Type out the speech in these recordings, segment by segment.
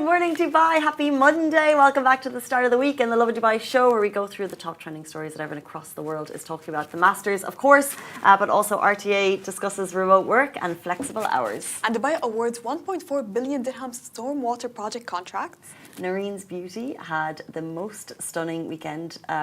morning, Dubai. Happy Monday. Welcome back to the start of the week in the Lovin Dubai show, where we go through the top trending stories that everyone across the world is talking about. The Masters, of course, but also RTA discusses remote work and flexible hours. And Dubai awards 1.4 billion dirhams stormwater project contracts. Narin's beauty had the most stunning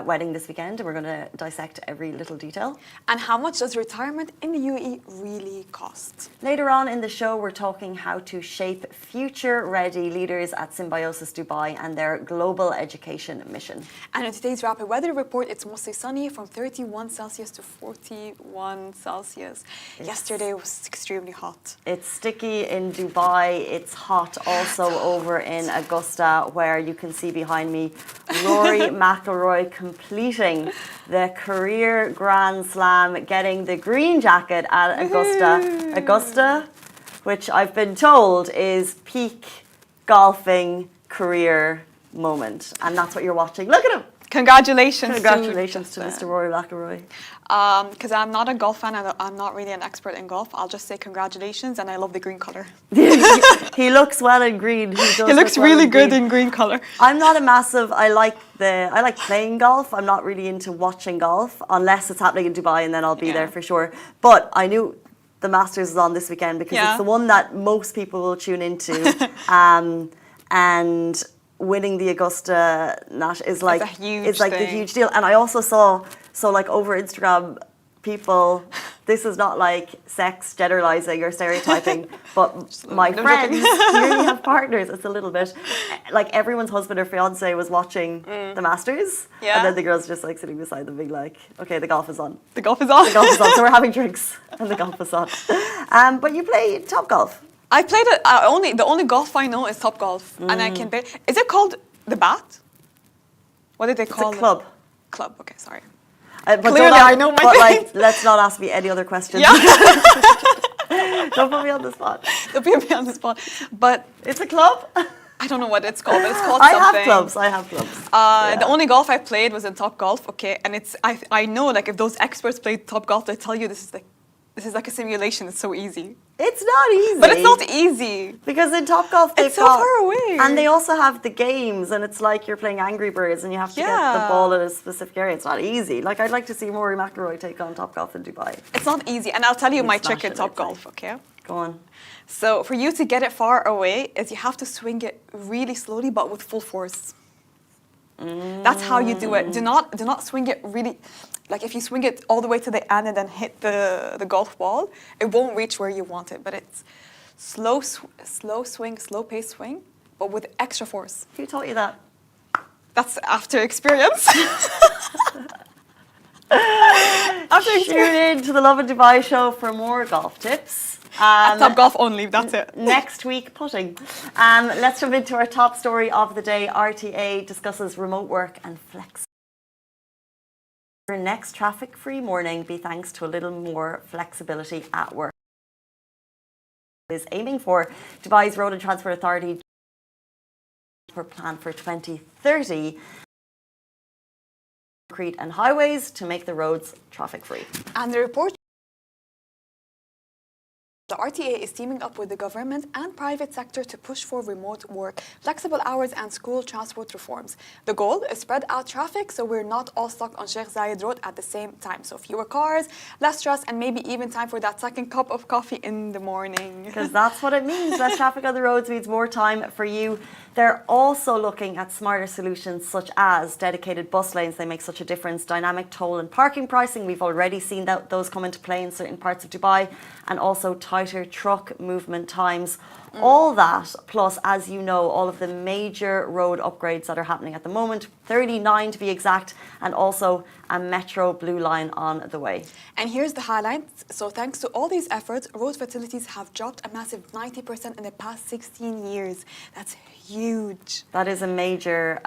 wedding this weekend, and we're going to dissect every little detail. And how much does retirement in the UAE really cost? Later on in the show, we're talking how to shape future-ready leaders at Symbiosis Dubai and their global education mission. And in today's rapid weather report, it's mostly sunny from 31 Celsius to 41 Celsius. Yesterday was extremely hot. It's sticky in Dubai. It's hot also over in Augusta, where you can see behind me Rory McIlroy completing the career Grand Slam, getting the green jacket at Augusta. Augusta, which I've been told is peak golfing career moment. And that's what you're watching. Look at him. Congratulations to Mr. Rory McIlroy. Because I'm not a golf fan and I'm not really an expert in golf, I'll just say congratulations, and I love the green color. He looks well in green. He looks really good in green color. I'm not a massive. I like playing golf. I'm not really into watching golf unless it's happening in Dubai, and then I'll be there for sure. But I knew the Masters was on this weekend because it's the one that most people will tune into, and winning the Augusta Nat is like the huge deal. And I also saw like over Instagram people, this is not like sex generalizing or stereotyping, but my friends clearly have partners. It's a little bit like everyone's husband or fiance was watching the Masters, and then the girls just like sitting beside them being like, okay, the golf is on. The golf is on. The golf is on. So we're having drinks and the golf is on. But you play top golf. I played it. The only golf I know is Top Golf, and I can play. Is it called the bat? What did they call it? It's a club. Club. Okay, sorry. But Clearly, I know my things. Like, let's not ask me any other questions. Yeah. Don't put me on the spot. Don't put me on the spot. But it's a club. I don't know what it's called, but it's called something. I have clubs. The only golf I played was in Top Golf. Okay, and it's I know like if those experts played Top Golf, they tell you this is like a simulation. It's so easy. It's not easy. But it's not easy. Because in Top Golf, it's so far away. And they also have the games, and it's like you're playing Angry Birds, and you have to get the ball in a specific area. It's not easy. Like, I'd like to see Rory McIlroy take on Top Golf in Dubai. It's not easy. And I'll tell you my trick in Top Golf, okay? Go on. So for you to get it far away is you have to swing it really slowly, but with full force. That's how you do it. Do not swing it really. Like if you swing it all the way to the end and then hit the golf ball, it won't reach where you want it. But it's slow swing, slow pace swing, but with extra force. Who taught you that? That's after experience. Tune in to the Lovin Dubai show for more golf tips. Top Golf only, that's it. Next week, putting. Let's jump into our top story of the day. RTA discusses remote work and flex. Your next traffic-free morning be thanks to a little more flexibility at work. Is aiming for Dubai's Road and Transport Authority for plan for 2030. Concrete and highways to make the roads traffic-free. And the report. The RTA is teaming up with the government and private sector to push for remote work, flexible hours and school transport reforms. The goal is spread out traffic so we're not all stuck on Sheikh Zayed Road at the same time. So fewer cars, less stress, and maybe even time for that second cup of coffee in the morning. Because that's what it means. Less traffic on the roads means more time for you. They're also looking at smarter solutions such as dedicated bus lanes. They make such a difference. Dynamic toll and parking pricing. We've already seen those come into play in certain parts of Dubai. And also tighter truck movement times. All that, plus, as you know, all of the major road upgrades that are happening at the moment, 39 to be exact, and also a metro blue line on the way. And here's the highlights. So thanks to all these efforts, road fatalities have dropped a massive 90% in the past 16 years. That's huge. That is a major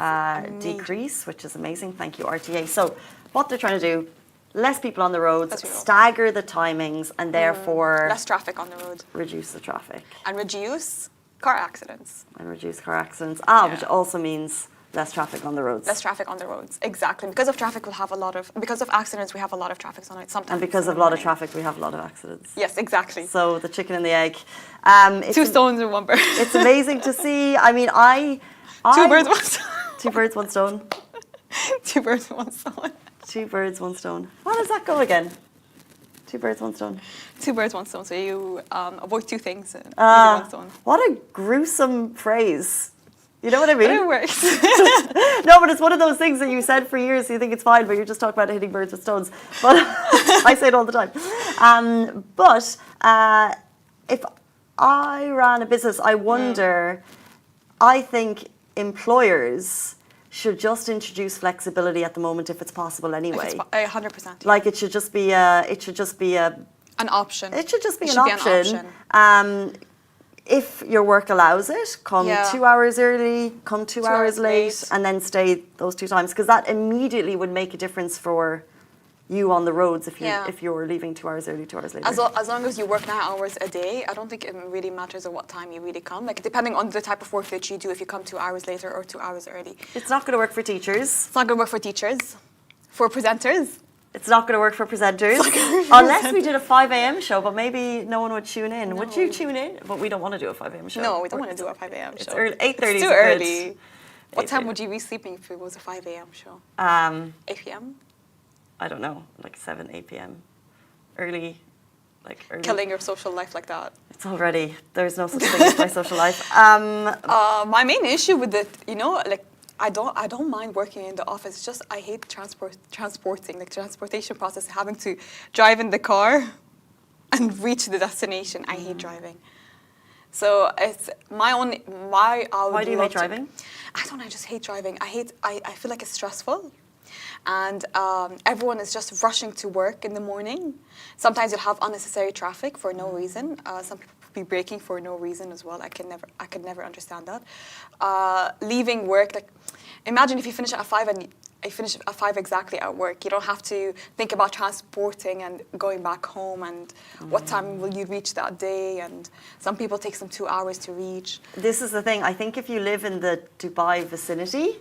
decrease, which is amazing. Thank you, RTA. So what they're trying to do, less people on the roads, stagger the timings, and therefore less traffic on the road. Reduce the traffic. And reduce car accidents. Which also means Less traffic on the roads. Less traffic on the roads, exactly. Because of traffic, because of accidents, we have a lot of traffic on it sometimes. And because of a lot of traffic, we have a lot of accidents. Yes, exactly. So the chicken and the egg. Two stones in one bird. It's amazing to see. I mean, Two birds, one stone. Two birds, one stone. Two birds, one stone. Two birds, one stone. How does that go again? Two birds, one stone. Two birds, one stone. So you avoid two things and one stone. What a gruesome phrase. You know what I mean? But it works. No, but it's one of those things that you said for years, you think it's fine, but you're just talking about hitting birds with stones. But I say it all the time. But if I ran a business, I wonder, I think employers should just introduce flexibility at the moment if it's possible anyway. 100%. Like it should just be an option. It should just be an option. If your work allows it, come 2 hours early, come 2 hours late, and then stay those 2 times. Because that immediately would make a difference for you on the roads if you're leaving 2 hours early, 2 hours later. As long as you work 9 hours a day, I don't think it really matters at what time you really come. Like depending on the type of work that you do, if you come 2 hours later or 2 hours early. It's not going to work for teachers. It's not going to work for teachers. For presenters. It's not going to work for presenters. Unless we did a 5 a.m. show, but maybe no one would tune in. No. Would you tune in? But we don't want to do a 5 a.m. show. No, we don't want to do a 5 a.m. show. It's early. 8:30 It's too early. What time would you be sleeping if it was a 5 a.m. show? 8 p.m.? I don't know, like 7, 8 p.m. Early. Killing your social life like that. It's already, there's no such thing as my social life. My main issue with it, I don't mind working in the office. It's just I hate transporting, like transportation process, having to drive in the car and reach the destination. I hate driving. So it's why do you hate driving? I don't know, I just hate driving. I feel like it's stressful. And everyone is just rushing to work in the morning. Sometimes you'll have unnecessary traffic for no reason. Some people be braking for no reason as well. I could never understand that. Leaving work, like imagine if you finish at 5 and I finish at 5 exactly at work. You don't have to think about transporting and going back home and what time will you reach that day. And some people take some 2 hours to reach. This is the thing. I think if you live in the Dubai vicinity,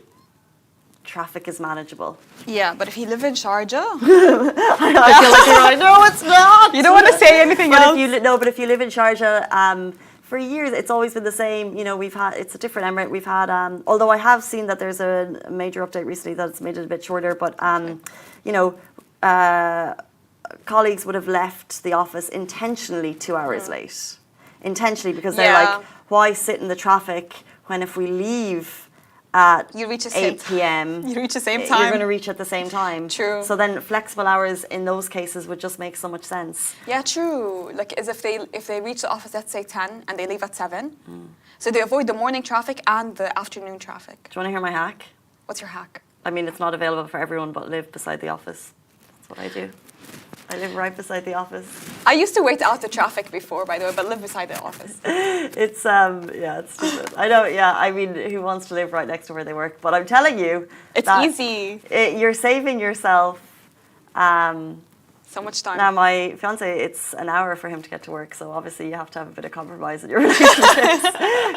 traffic is manageable. Yeah, but if you live in Sharjah, I feel like you're like, no, it's not. You don't want to say anything else. But if you live in Sharjah, for years it's always been the same. You know, it's a different emirate. We've had, although I have seen that there's a major update recently that's made it a bit shorter. But colleagues would have left the office intentionally 2 hours late, intentionally because they're like, why sit in the traffic when if we leave at you reach 8 p.m. You reach the same time. You're going to reach at the same time. True. So then flexible hours in those cases would just make so much sense. Yeah, true. Like as if they reach the office at say 10 and they leave at 7. So they avoid the morning traffic and the afternoon traffic. Do you want to hear my hack? What's your hack? I mean, it's not available for everyone, but live beside the office. That's what I do. I live right beside the office. I used to wait out the traffic before, by the way, but live beside the office. It's stupid. I know, I mean, who wants to live right next to where they work? But I'm telling you, it's easy. You're saving yourself so much time. Now, my fiance, it's an hour for him to get to work, so obviously you have to have a bit of compromise in your relationships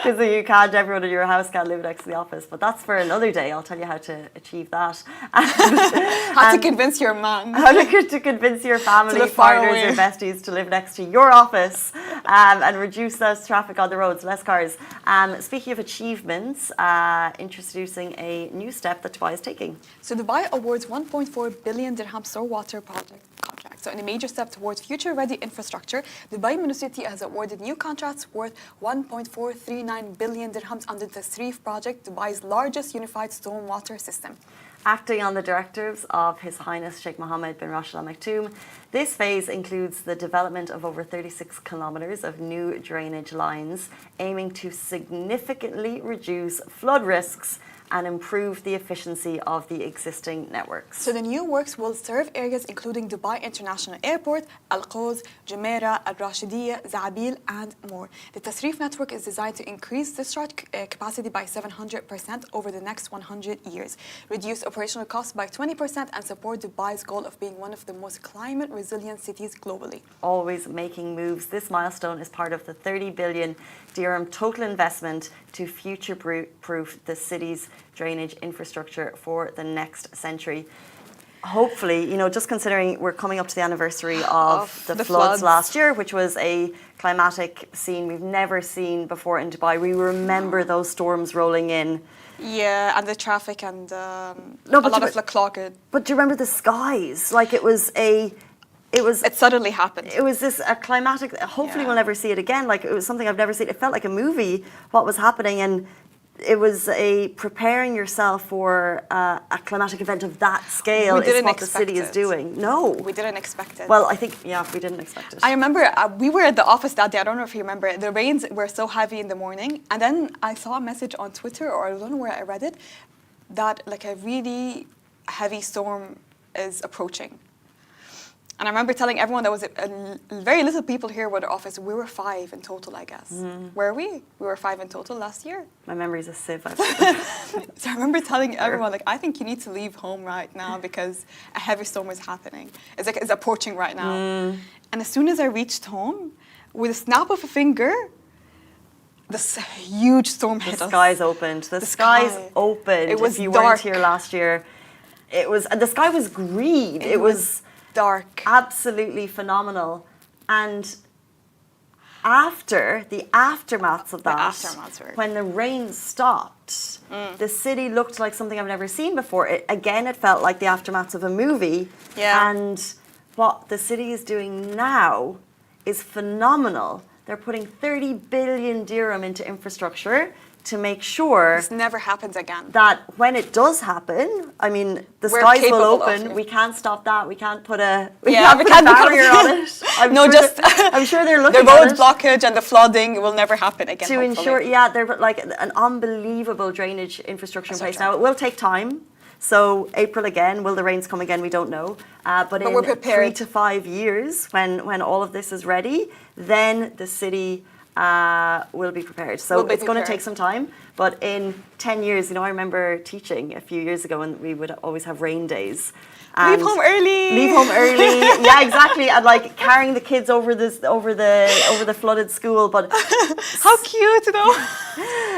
because everyone in your house can't live next to the office. But that's for another day. I'll tell you how to achieve that. How to convince your man. How to convince your family, partners, your besties to live next to your office and reduce less traffic on the roads, less cars. Speaking of achievements, introducing a new step that Dubai is taking. So Dubai awards 1.4 billion dirham Stormwater project contract. So in a major step towards future-ready infrastructure, Dubai Municipality has awarded new contracts worth 1.439 billion dirhams under the Sreef project, Dubai's largest unified stormwater system. Acting on the directives of His Highness Sheikh Mohammed bin Rashid Al Maktoum, this phase includes the development of over 36 kilometres of new drainage lines, aiming to significantly reduce flood risks and improve the efficiency of the existing networks. So the new works will serve areas including Dubai International Airport, Al Quoz, Jumeirah, Al Rashidiyah, Zabil, and more. The Tasrif network is designed to increase discharge capacity by 700% over the next 100 years, reduce operational costs by 20%, and support Dubai's goal of being one of the most climate-resilient cities globally. Always making moves. This milestone is part of the 30 billion dirham total investment to future-proof the city's drainage infrastructure for the next century. Hopefully, just considering we're coming up to the anniversary of the floods last year, which was a climatic scene we've never seen before in Dubai. We remember those storms rolling in. Yeah, and the traffic and a lot of clogged. But do you remember the skies? Like It suddenly happened. It was a climatic. Hopefully, we'll never see it again. Like, it was something I've never seen. It felt like a movie. What was happening, and it was preparing yourself for a climatic event of that scale. Is what the city is doing. No, we didn't expect it. Well, I think we didn't expect it. I remember we were at the office that day. I don't know if you remember. The rains were so heavy in the morning, and then I saw a message on Twitter, or I don't know where I read it, that like a really heavy storm is approaching. And I remember telling everyone there was very little people here with the office. We were 5 in total, I guess. Were we? We were 5 in total last year. My memory's a sieve. So I remember telling everyone, like, I think you need to leave home right now because a heavy storm is happening. It's approaching right now. And as soon as I reached home, with a snap of a finger, this huge storm hit us. The skies opened. The skies opened. It was if you dark. weren't here last year, the sky was green. It was dark. Absolutely phenomenal. And after the aftermaths of that, when the rain stopped, the city looked like something I've never seen before. It felt like the aftermaths of a movie. Yeah. And what the city is doing now is phenomenal. They're putting 30 billion dirham into infrastructure to make sure this never happens again. That when it does happen, I mean, the skies will open. We can't stop that. We can't put a barrier on it. I'm sure they're looking the at road it. blockage and the flooding will never happen again. To ensure, they're like an unbelievable drainage infrastructure in place. Now, it will take time. So April again, will the rains come again? We don't know. But in we're prepared. 3 to 5 years, when all of this is ready, then the city will be prepared. So it's going to take some time. But in 10 years, I remember teaching a few years ago, and we would always have rain days. Leave home early. Leave home early. Yeah, exactly. And like carrying the kids over the flooded school. But how cute, though.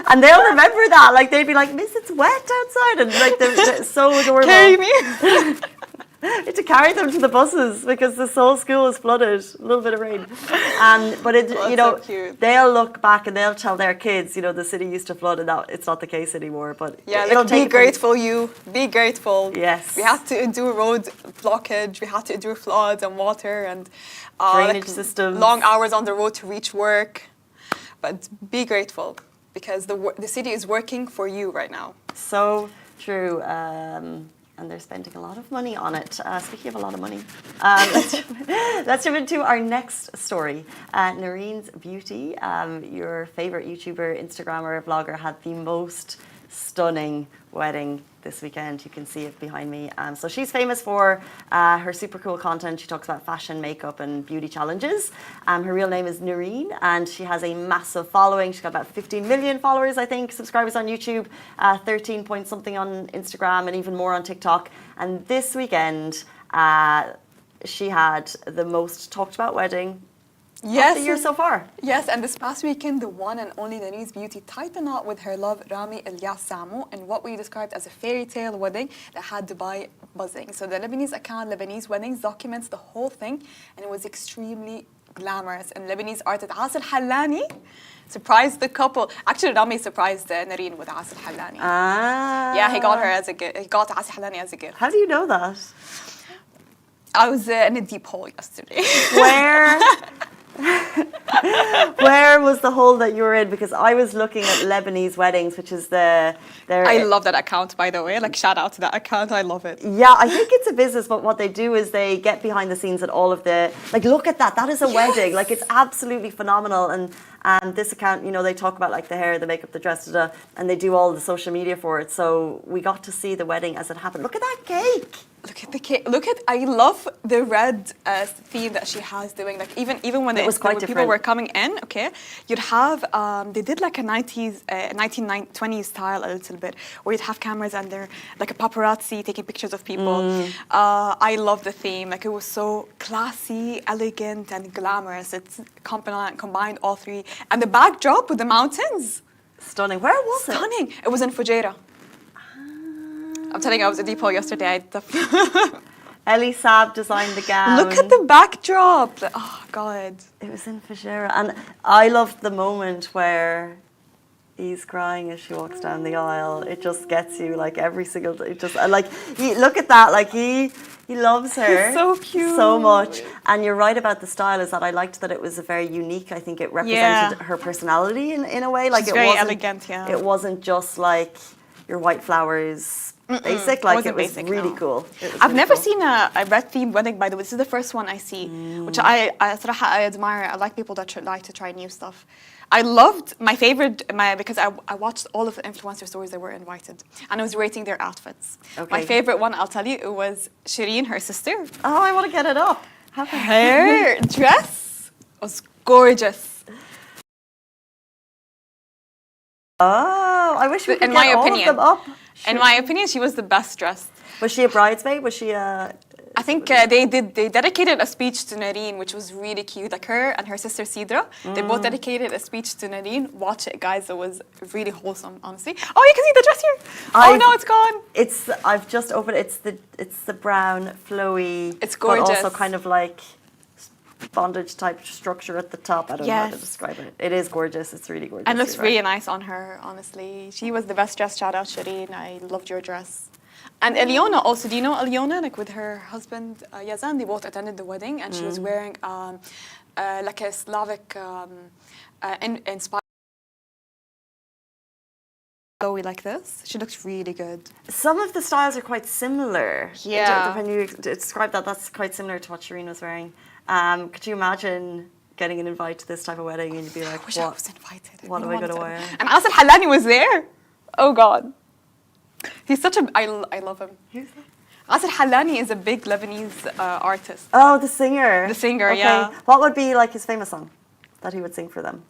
And they'll remember that. Like they'd be like, "Miss, it's wet outside," and like they're so adorable. Carry me. To carry them to the buses because this whole school is flooded. A little bit of rain, but so they'll look back and they'll tell their kids, the city used to flood, and that it's not the case anymore. But be grateful. Be grateful. Yes, we had to endure road blockage. We had to endure floods and water and drainage systems. Long hours on the road to reach work. But be grateful because the city is working for you right now. So true. And they're spending a lot of money on it. Speaking of a lot of money, let's jump into our next story. Narin's Beauty, your favorite YouTuber, Instagrammer, vlogger, had the most stunning wedding this weekend. You can see it behind me. So she's famous for her super cool content. She talks about fashion, makeup, and beauty challenges. Her real name is Narin, and she has a massive following. She's got about 15 million followers, I think, subscribers on YouTube, 13 point something on Instagram, and even more on TikTok. And this weekend, she had the most talked about wedding of the year so far. Yes, and this past weekend, the one and only Narin's Beauty tied the knot with her love, Rami Ilyas Samo, in what we described as a fairy tale wedding that had Dubai buzzing. So the Lebanese account, Lebanese Weddings, documents the whole thing, and it was extremely glamorous. And Lebanese artist Asel Hallani surprised the couple. Actually, Rami surprised Narin with Asel Hallani. Yeah, he got her as a gift. He got Asel Hallani as a gift. How do you know that? I was in a deep hole yesterday. Where was the hole that you were in? Because I was looking at Lebanese Weddings, which is I love that account, by the way. Like, shout out to that account. I love it. Yeah, I think it's a business, but what they do is they get behind the scenes at all of the... Like, look at that. That is a wedding. Like, it's absolutely phenomenal. And this account, they talk about, like, the hair, the makeup, the dress, and they do all the social media for it. So we got to see the wedding as it happened. Look at that cake. Look at the cake. I love the red theme that she has doing. Like even when people were coming in, okay, you'd have they did like a 90s, 1920s style a little bit, where you'd have cameras and they're like a paparazzi taking pictures of people. I love the theme. Like, it was so classy, elegant, and glamorous. It's combined all three, and the backdrop with the mountains. Stunning. Where was it? Stunning. It was in Fujairah. I'm telling you, I was at Depot yesterday. I did the Ellie Saab designed the gown. Look at the backdrop. Oh, God. It was in Fujairah. And I loved the moment where he's crying as she walks down the aisle. It just gets you, like, every single... It just, like, look at that. Like, he loves her. He's so cute. So much. And you're right about the style, is that I liked that it was a very unique. I think it represented her personality in a way. Like, She's it very wasn't, elegant, yeah. It wasn't just, like, your white flowers... Basic, like it was basic, really no. cool. I've never seen a red themed wedding, by the way. This is the first one I see, which I admire. I like people that like to try new stuff. I loved because I watched all of the influencer stories that were invited, and I was rating their outfits. Okay. My favorite one, I'll tell you, it was Shireen, her sister. Oh, I want to get it up. Her dress was gorgeous. Oh, I wish we could In get my all opinion. of them up. In my opinion, she was the best dressed. Was she a bridesmaid? Was she a... I think they dedicated a speech to Narin, which was really cute. Like her and her sister Sidra, they both dedicated a speech to Narin. Watch it, guys. It was really wholesome, honestly. Oh, you can see the dress here. Oh no, it's gone. I've just opened it. It's the brown, flowy... It's gorgeous. But also kind of like bondage type structure at the top. I don't know how to describe it. It is gorgeous. It's really gorgeous. And looks really nice on her, honestly. She was the best dressed. Shout out Shireen. I loved your dress. And Eliona also, do you know Eliona? Like with her husband Yazan, they both attended the wedding, and she was wearing like a Slavic inspired flowy like this. She looks really good. Some of the styles are quite similar. Yeah. When you describe that, that's quite similar to what Shireen was wearing. Could you imagine getting an invite to this type of wedding and you'd be like, I wish I was invited. What am I going to wear? And Asad Halani was there. Oh God. He's such a... I love him. Who's that? Asad Halani is a big Lebanese artist. Oh, the singer. The singer, okay. yeah. What would be like his famous song that he would sing for them?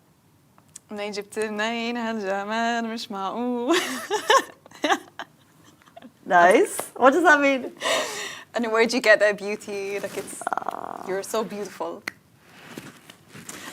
Nice. What does that mean? And where'd you get that beauty? Like it's... You're so beautiful.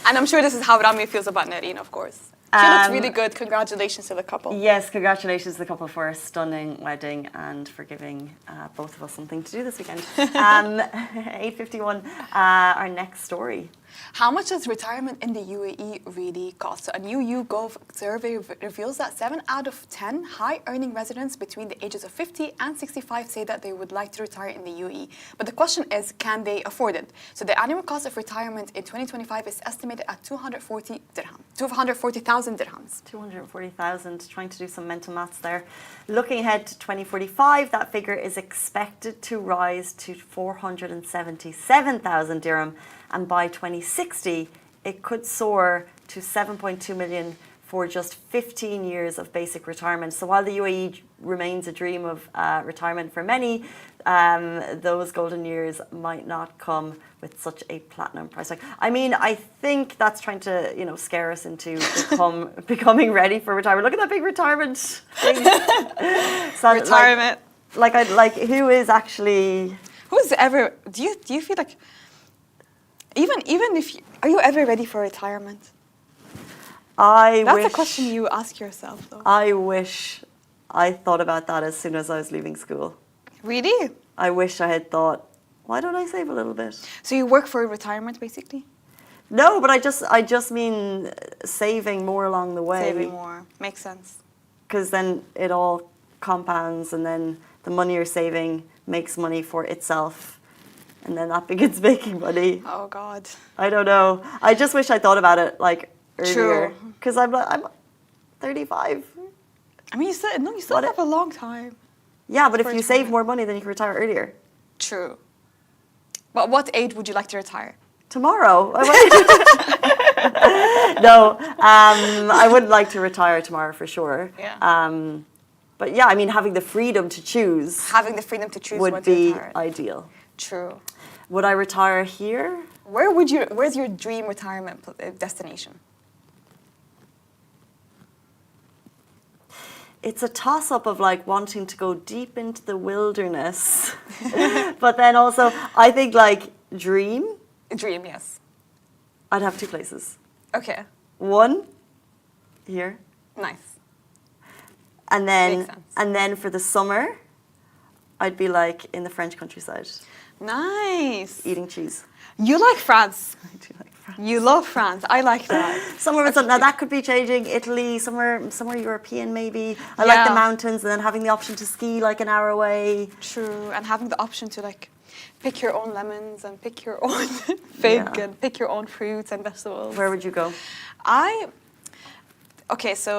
And I'm sure this is how Rami feels about Narin, of course. She looks really good. Congratulations to the couple. Yes, congratulations to the couple for a stunning wedding and for giving both of us something to do this weekend. 8:51, our next story. How much does retirement in the UAE really cost? So a new YouGov survey reveals that 7 out of 10 high-earning residents between the ages of 50 and 65 say that they would like to retire in the UAE. But the question is, can they afford it? So the annual cost of retirement in 2025 is estimated at 240,000 dirhams. 240,000, trying to do some mental maths there. Looking ahead to 2045, that figure is expected to rise to 477,000 dirham. And by 2060, it could soar to 7.2 million for just 15 years of basic retirement. So while the UAE remains a dream of retirement for many, those golden years might not come with such a platinum price tag. I mean, I think that's trying to, scare us into becoming ready for retirement. Look at that big retirement thing. So retirement. Who is actually... Who's ever... Do you feel like... Even if are you ever ready for retirement? That's a question you ask yourself, though. I wish I thought about that as soon as I was leaving school. Really? I wish I had thought, why don't I save a little bit? So you work for retirement, basically? No, but I just mean saving more along the way. Saving more. Makes sense. Because then it all compounds, and then the money you're saving makes money for itself. And then that begins making money. Oh God. I don't know. I just wish I thought about it earlier. True. Because I'm 35. I mean, you still have a long time. Yeah, but if you save more money, then you can retire earlier. True. But what age would you like to retire? Tomorrow. No, I would like to retire tomorrow for sure. Yeah. But yeah, I mean, having the freedom to choose. Having the freedom to choose would be ideal. True. Would I retire here? Where's your dream retirement destination? It's a toss-up of wanting to go deep into the wilderness. But then also, I think dream. Dream, yes. I'd have 2 places. Okay. One, here. Nice. And then, Makes sense. and then for the summer, I'd be like in the French countryside, Nice. eating cheese. You like France. I do like France. You love France. I like that. Somewhere with some, now that could be changing. Italy, somewhere European maybe. I like the mountains, and then having the option to ski like an hour away. True, and having the option to like pick your own lemons and pick your own fig and pick your own fruits and vegetables. Where would you go? So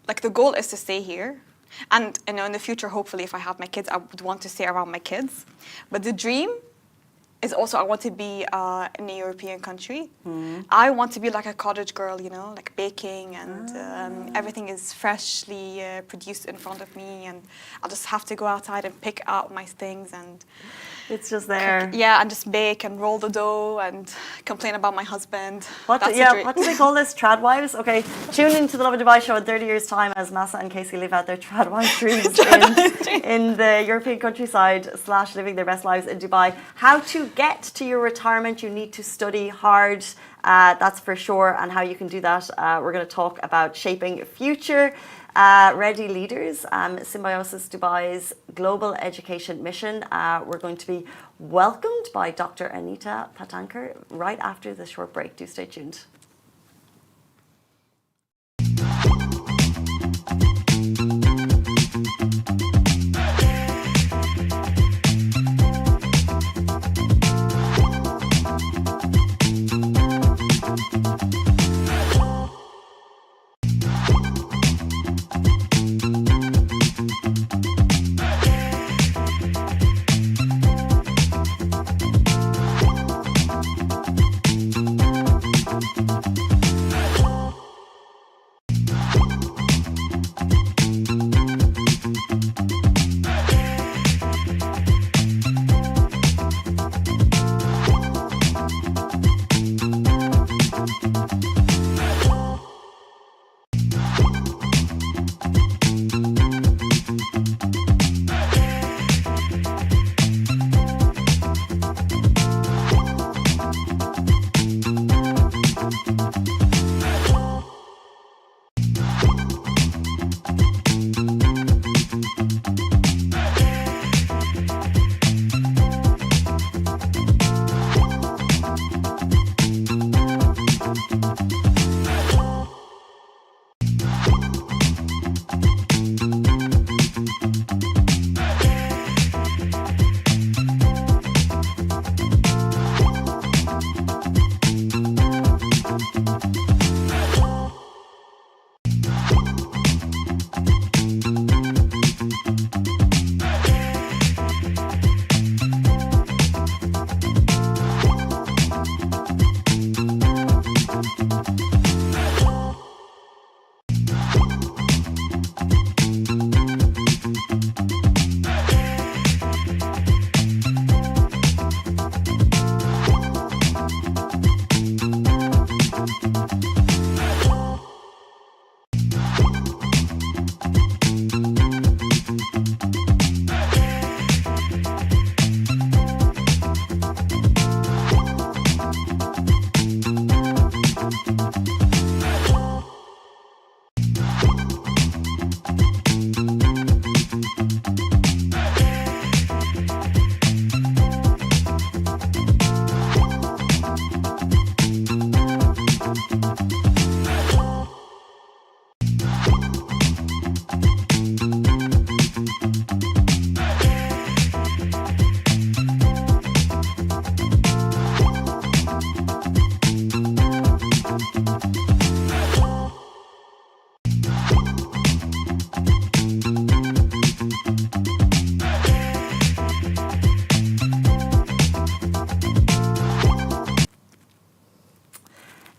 like the goal is to stay here. And in the future, hopefully, if I have my kids, I would want to stay around my kids. But the dream is also I want to be in a European country. I want to be like a cottage girl, like baking and everything is freshly produced in front of me, and I'll just have to go outside and pick out my things and it's just there. and just bake and roll the dough and complain about my husband. What do they call this? Trad wives? Okay, tune into the Lovin Dubai show in 30 years' time as Massa and Casey live out their trad wife dreams in the European countryside / living their best lives in Dubai. How to get to your retirement? You need to study hard. That's for sure, and how you can do that. We're going to talk about shaping future ready leaders, Symbiosis Dubai's global education mission. We're going to be welcomed by Dr. Anita Patankar right after this short break. Do stay tuned.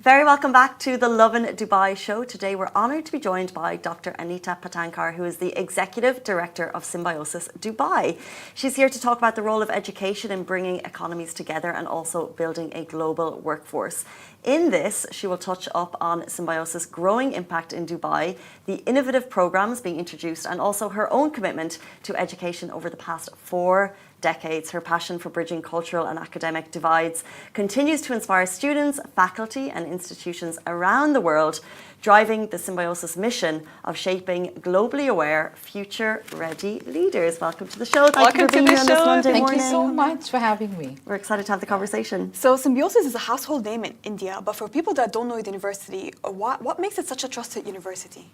Very welcome back to the Lovin Dubai show. Today we're honoured to be joined by Dr. Anita Patankar, who is the Executive Director of Symbiosis Dubai. She's here to talk about the role of education in bringing economies together and also building a global workforce. In this, she will touch up on Symbiosis' growing impact in Dubai, the innovative programs being introduced, and also her own commitment to education over the past 4 decades. Her passion for bridging cultural and academic divides continues to inspire students, faculty and institutions around the world, driving the Symbiosis mission of shaping globally aware, future-ready leaders. Welcome to the show. Thank you for being here on this Monday morning. Thank you so much for having me. We're excited to have the conversation. So Symbiosis is a household name in India, but for people that don't know the university, what makes it such a trusted university?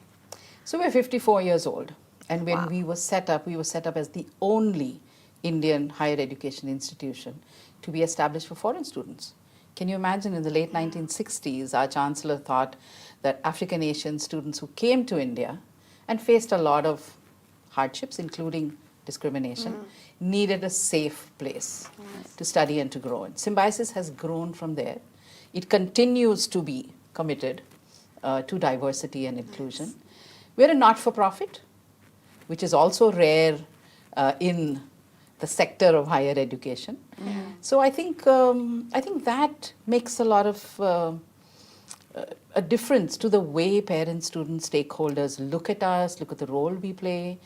So we're 54 years old, and when we were set up as the only Indian higher education institution to be established for foreign students. Can you imagine in the late 1960s, our chancellor thought that African Asian students who came to India and faced a lot of hardships, including discrimination, needed a safe place to study and to grow. And Symbiosis has grown from there. It continues to be committed to diversity and inclusion. We're a not-for-profit, which is also rare in the sector of higher education. So I think that makes a lot of a difference to the way parents, students, stakeholders look at us, look at the role we play.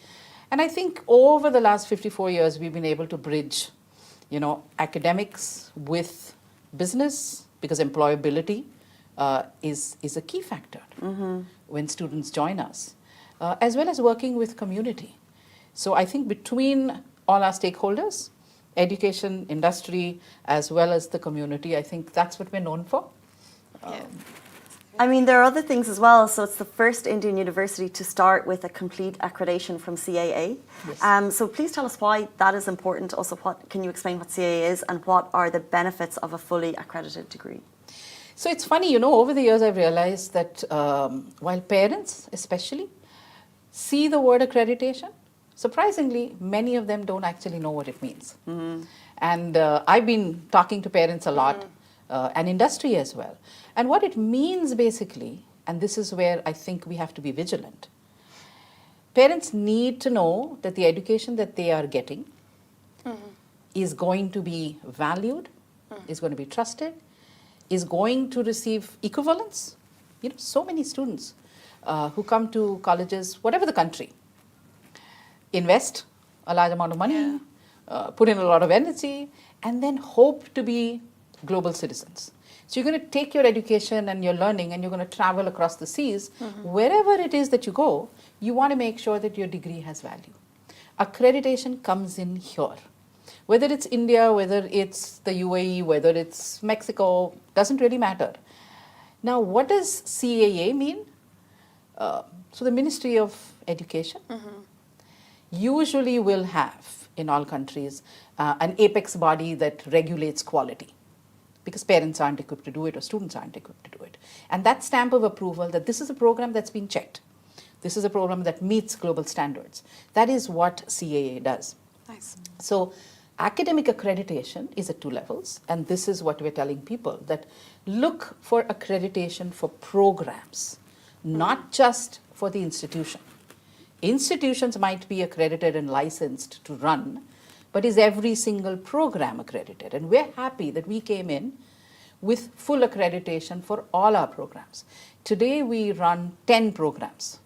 And I think over the last 54 years, we've been able to bridge, academics with business, because employability is a key factor when students join us, as well as working with community. So I think between all our stakeholders, education, industry, as well as the community, I think that's what we're known for. I mean, there are other things as well. So it's the first Indian university to start with a complete accreditation from CAA. Yes. So please tell us why that is important. Also, can you explain what CAA is and what are the benefits of a fully accredited degree? So it's funny, over the years I've realized that while parents especially see the word accreditation, surprisingly, many of them don't actually know what it means. And I've been talking to parents a lot, and industry as well. And what it means basically, and this is where I think we have to be vigilant, parents need to know that the education that they are getting is going to be valued, is going to be trusted, is going to receive equivalence. So many students who come to colleges, whatever the country, invest a large amount of money, put in a lot of energy, and then hope to be global citizens. So you're going to take your education and your learning and you're going to travel across the seas. Wherever it is that you go, you want to make sure that your degree has value. Accreditation comes in here. Whether it's India, whether it's the UAE, whether it's Mexico, doesn't really matter. Now, what does CAA mean? So the Ministry of Education usually will have, in all countries, an apex body that regulates quality, because parents aren't equipped to do it or students aren't equipped to do it. And that stamp of approval that this is a program that's been checked, this is a program that meets global standards, that is what CAA does. Nice. So academic accreditation is at two levels, and this is what we're telling people, that look for accreditation for programs, not just for the institution. Institutions might be accredited and licensed to run, but is every single program accredited? And we're happy that we came in with full accreditation for all our programs. Today we run 10 programs,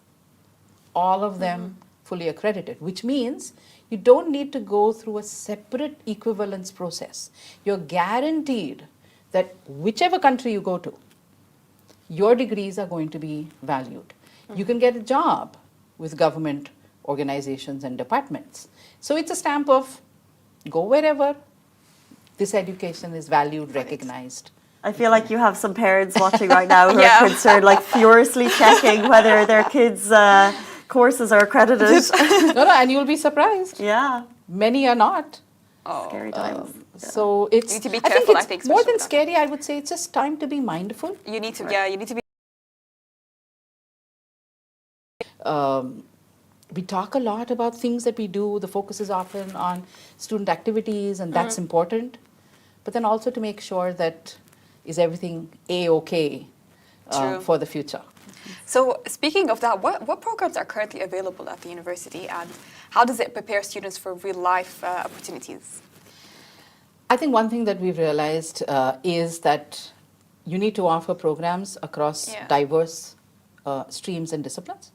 all of them fully accredited, which means you don't need to go through a separate equivalence process. You're guaranteed that whichever country you go to, your degrees are going to be valued. You can get a job with government organizations and departments. So it's a stamp of go wherever, this education is valued, recognized. I feel like you have some parents watching right now who are concerned, like furiously checking whether their kids' courses are accredited. No, and you'll be surprised. Yeah. Many are not. Scary times. So it's, You need to be I careful, think it's more than scary, I would say it's just time to be mindful. You need to, you need to be. We talk a lot about things that we do. The focus is often on student activities, and that's important. But then also to make sure that is everything A-okay for the future. So speaking of that, what programs are currently available at the university, and how does it prepare students for real-life opportunities? I think one thing that we've realized is that you need to offer programs across diverse streams and disciplines.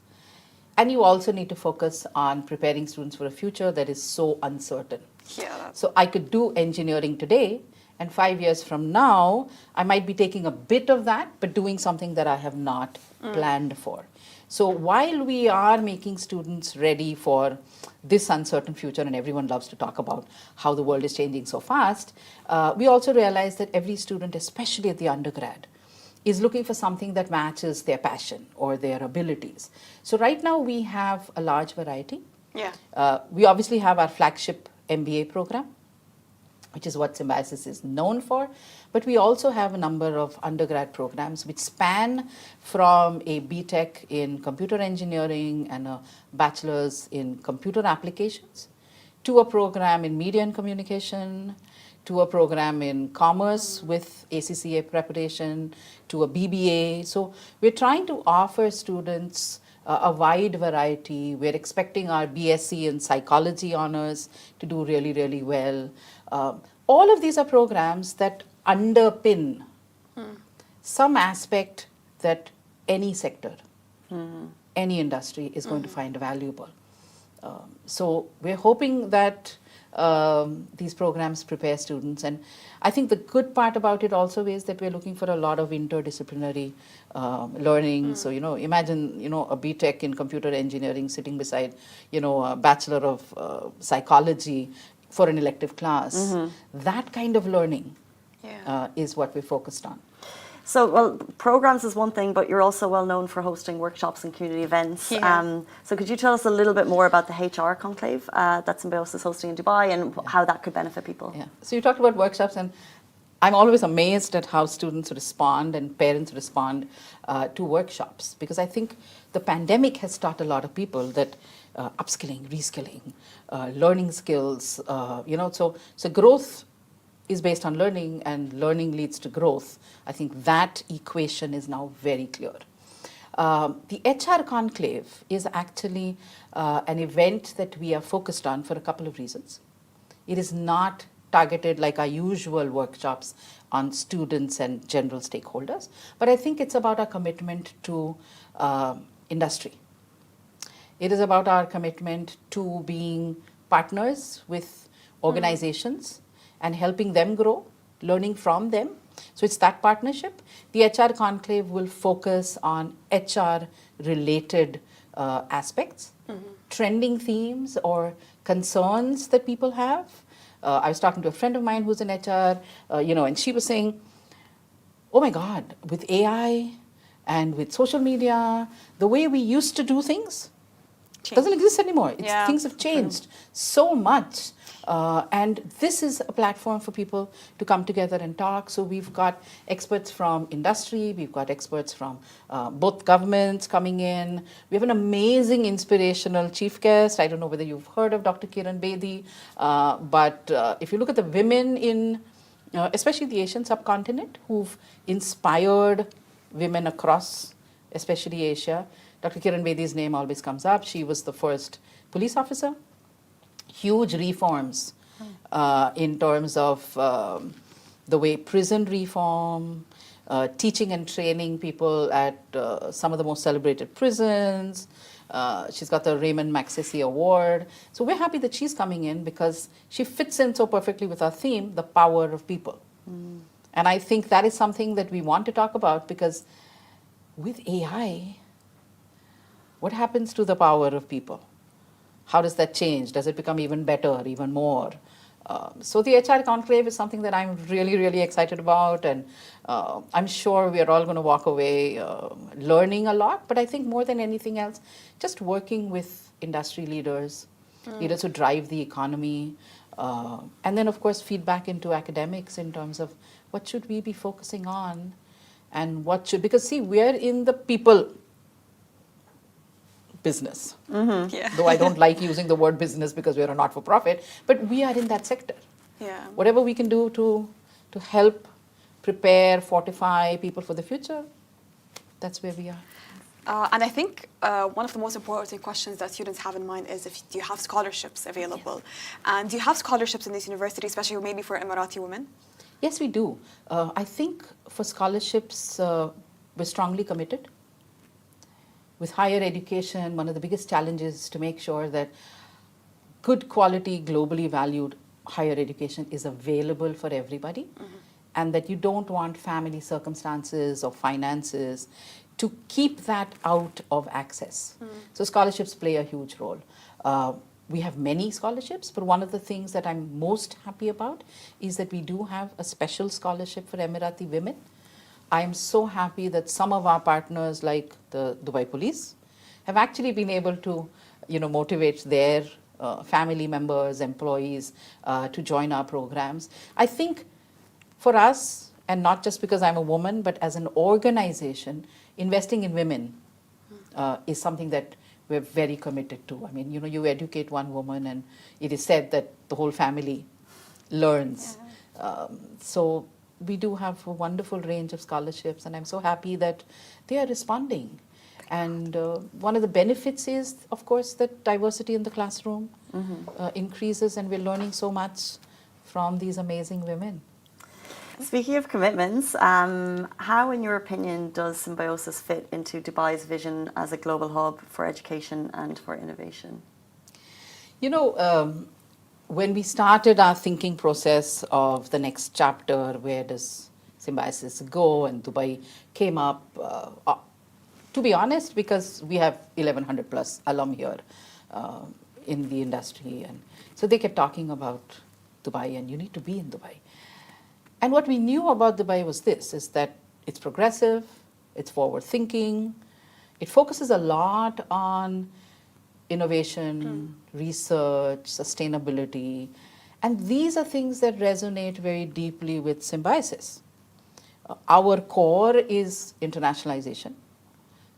And you also need to focus on preparing students for a future that is so uncertain. Yeah. So I could do engineering today, and 5 years from now, I might be taking a bit of that, but doing something that I have not planned for. So while we are making students ready for this uncertain future, and everyone loves to talk about how the world is changing so fast, we also realize that every student, especially at the undergrad, is looking for something that matches their passion or their abilities. So right now we have a large variety. Yeah. We obviously have our flagship MBA program, which is what Symbiosis is known for. But we also have a number of undergrad programs which span from a BTech in computer engineering and a bachelor's in computer applications to a program in media and communication, to a program in commerce with ACCA preparation, to a BBA. So we're trying to offer students a wide variety. We're expecting our BSc in psychology honors to do really, really well. All of these are programs that underpin some aspect that any sector, any industry is going to find valuable. So we're hoping that these programs prepare students, and I think the good part about it also is that we're looking for a lot of interdisciplinary learning. So imagine a BTech in computer engineering sitting beside a Bachelor of Psychology for an elective class. That kind of learning is what we're focused on. So, well, programs is one thing, but you're also well known for hosting workshops and community events. Yeah. So could you tell us a little bit more about the HR conclave that Symbiosis is hosting in Dubai and how that could benefit people? Yeah. So you talked about workshops, and I'm always amazed at how students respond and parents respond to workshops, because I think the pandemic has taught a lot of people that upskilling, reskilling, learning skills, so growth is based on learning, and learning leads to growth. I think that equation is now very clear. The HR Conclave is actually an event that we are focused on for a couple of reasons. It is not targeted like our usual workshops on students and general stakeholders, but I think it's about our commitment to industry. It is about our commitment to being partners with organizations and helping them grow, learning from them. So it's that partnership. The HR Conclave will focus on HR-related aspects, trending themes or concerns that people have. I was talking to a friend of mine who's in HR, and she was saying, oh my God, with AI and with social media, the way we used to do things doesn't exist anymore. Things have changed so much. And this is a platform for people to come together and talk. So we've got experts from industry, we've got experts from both governments coming in. We have an amazing, inspirational chief guest. I don't know whether you've heard of Dr. Kiran Bedi, but if you look at the women in, especially the Asian subcontinent, who've inspired women across, especially Asia. Dr. Kiran Bedi's name always comes up. She was the first police officer. Huge reforms in terms of the way prison reform, teaching and training people at some of the most celebrated prisons. She's got the Raymond Magsaysay Award. So we're happy that she's coming in because she fits in so perfectly with our theme, the power of people. And I think that is something that we want to talk about, because with AI, what happens to the power of people? How does that change? Does it become even better, even more? So the HR Conclave is something that I'm really, really excited about, and I'm sure we are all going to walk away learning a lot. But I think more than anything else, just working with industry leaders, leaders who drive the economy, and then of course feedback into academics in terms of what should we be focusing on, and because see, we're in the people business. Though I don't like using the word business because we're a not-for-profit, but we are in that sector. Whatever we can do to help prepare, fortify people for the future, that's where we are. And I think one of the most important questions that students have in mind is do you have scholarships available? And do you have scholarships in this university, especially maybe for Emirati women? Yes, we do. I think for scholarships, we're strongly committed. with higher education, one of the biggest challenges is to make sure that good quality, globally valued higher education is available for everybody, and that you don't want family circumstances or finances to keep that out of access. So scholarships play a huge role. We have many scholarships, but one of the things that I'm most happy about is that we do have a special scholarship for Emirati women. I am so happy that some of our partners, like the Dubai Police, have actually been able to, motivate their family members, employees to join our programs. I think for us, and not just because I'm a woman, but as an organization, investing in women is something that we're very committed to. I mean, you educate one woman and it is said that the whole family learns. So we do have a wonderful range of scholarships, and I'm so happy that they are responding. And one of the benefits is, of course, that diversity in the classroom increases, and we're learning so much from these amazing women. Speaking of commitments, how, in your opinion, does Symbiosis fit into Dubai's vision as a global hub for education and for innovation? When we started our thinking process of the next chapter, where does Symbiosis go, and Dubai came up, to be honest, because we have 1,100 plus alum here in the industry. And so they kept talking about Dubai, and you need to be in Dubai. And what we knew about Dubai was this, is that it's progressive, it's forward-thinking, it focuses a lot on innovation, research, sustainability, and these are things that resonate very deeply with Symbiosis. Our core is internationalization.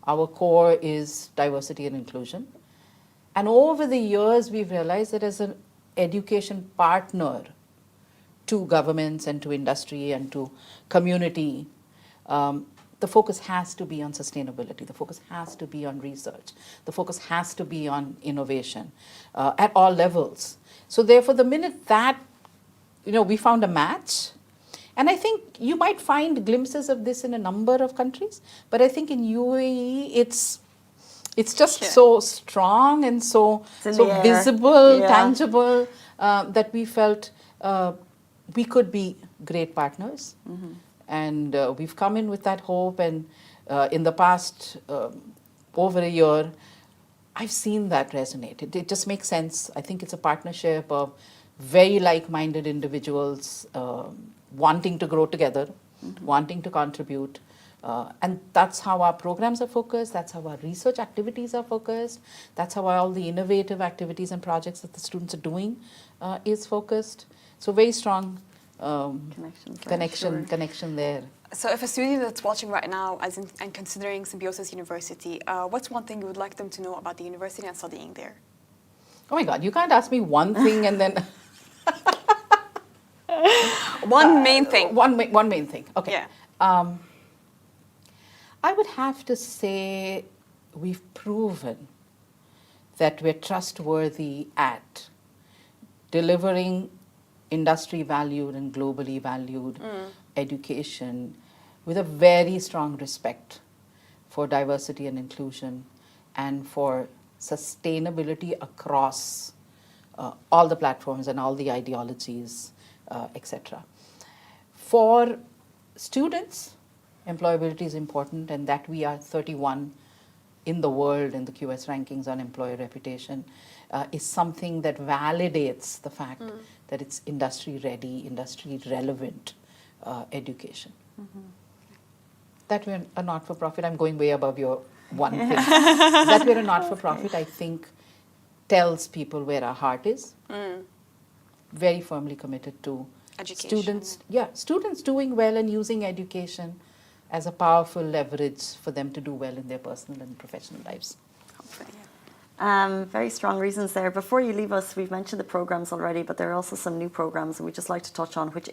Our core is diversity and inclusion. And over the years, we've realized that as an education partner to governments and to industry and to community, the focus has to be on sustainability. The focus has to be on research. The focus has to be on innovation at all levels. So therefore, the minute that, we found a match, and I think you might find glimpses of this in a number of countries, but I think in UAE, it's just so strong and so visible, tangible, that we felt we could be great partners. And we've come in with that hope, and in the past over a year, I've seen that resonate. It just makes sense. I think it's a partnership of very like-minded individuals wanting to grow together, wanting to contribute. And that's how our programs are focused, that's how our research activities are focused, that's how all the innovative activities and projects that the students are doing is focused. So very strong connection there. So if a student that's watching right now and considering Symbiosis University, what's one thing you would like them to know about the university and studying there? Oh my God, you can't ask me one thing and then... One main thing. One main thing, okay. Yeah. I would have to say we've proven that we're trustworthy at delivering industry valued and globally valued education with a very strong respect for diversity and inclusion and for sustainability across all the platforms and all the ideologies, etc. For students, employability is important, and that we are 31 in the world in the QS rankings on employer reputation is something that validates the fact that it's industry ready, industry relevant education. That we're a not-for-profit, I'm going way above your one thing. That we're a not-for-profit, I think, tells people where our heart is. Very firmly committed to Education. students doing well and using education as a powerful leverage for them to do well in their personal and professional lives. Hopefully, Very strong reasons there. Before you leave us, we've mentioned the programs already, but there are also some new programs, and we'd just like to touch on which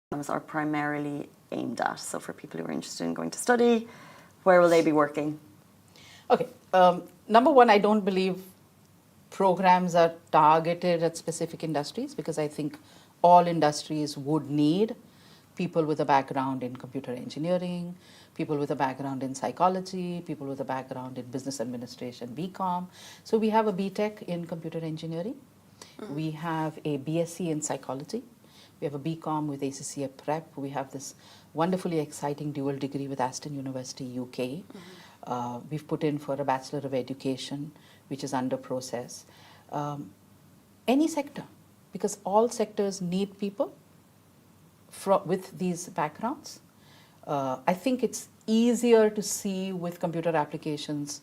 programs are primarily aimed at. So for people who are interested in going to study, where will they be working? Okay, number one, I don't believe programs are targeted at specific industries, because I think all industries would need people with a background in computer engineering, people with a background in psychology, people with a background in business administration, BCom. So we have a BTech in computer engineering. We have a BSc in psychology. We have a BCom with ACCA Prep. We have this wonderfully exciting dual degree with Aston University, UK. We've put in for a Bachelor of Education, which is under process. Any sector, because all sectors need people with these backgrounds. I think it's easier to see with computer applications,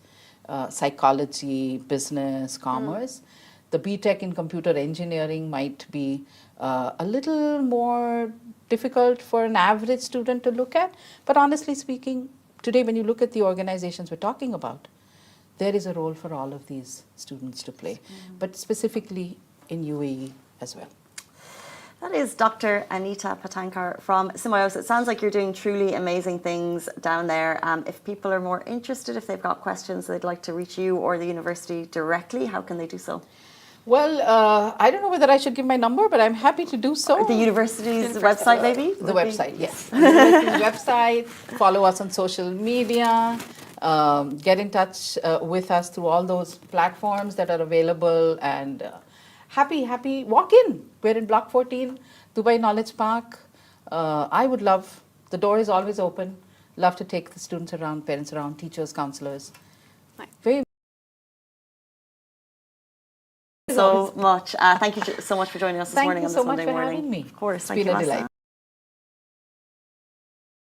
psychology, business, commerce. The BTech in computer engineering might be a little more difficult for an average student to look at. But honestly speaking, today when you look at the organizations we're talking about, there is a role for all of these students to play, but specifically in UAE as well. That is Dr. Anita Patankar from Symbiosis. It sounds like you're doing truly amazing things down there. If people are more interested, if they've got questions they'd like to reach you or the university directly, how can they do so? Well, I don't know whether I should give my number, but I'm happy to do so. Or the university's website, maybe? The website, yes. The university's website. Follow us on social media. Get in touch with us through all those platforms that are available. And happy, walk in. We're in Block 14, Dubai Knowledge Park. I would love, the door is always open. Love to take the students around, parents around, teachers, counselors. Nice. Very so much. Thank you so much for joining us this morning on this Sunday morning. Thank you so much for having me. Of course, it's thank been you, a delight.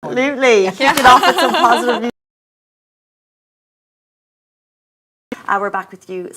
Absolutely. Kick it off with some positive news. We're back with you.